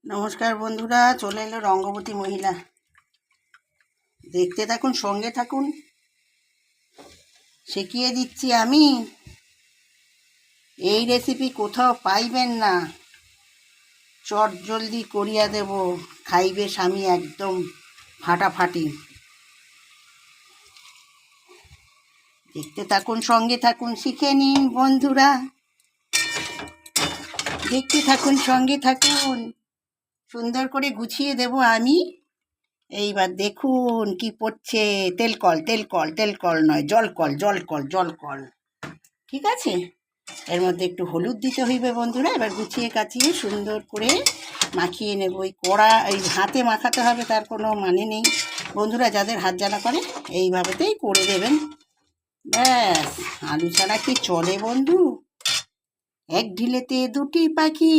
নমস্কার বন্ধুরা, চলে এলো রঙ্গবতী মহিলা। দেখতে থাকুন, সঙ্গে থাকুন। শিখিয়ে দিচ্ছি আমি। এই রেসিপি কোথাও পাইবেন না, চট জলদি করিয়া দেব, খাইবে স্বামী একদম ফাটাফাটি। দেখতে থাকুন, সঙ্গে থাকুন, শিখে নিন বন্ধুরা। দেখতে থাকুন, সঙ্গে থাকুন। সুন্দর করে গুছিয়ে দেব আমি। এইবার দেখুন কি পড়ছে। তেলকল, তেলকল, তেলকল নয়, জলকল, জলকল, জলকল। ঠিক আছে, এর মধ্যে একটু হলুদ দিতে হইবে বন্ধুরা। এবার গুছিয়ে কাচিয়ে সুন্দর করে মাখিয়ে নেব। ওই কড়া এই হাতে মাখাতে হবে তার কোনো মানে নেই বন্ধুরা। যাদের হাত জ্বালা করে এইভাবেতেই করে দেবেন। ব্যাস, আলু ছাড়া কি চলে বন্ধু? এক ঢিলেতে দুটি পাখি,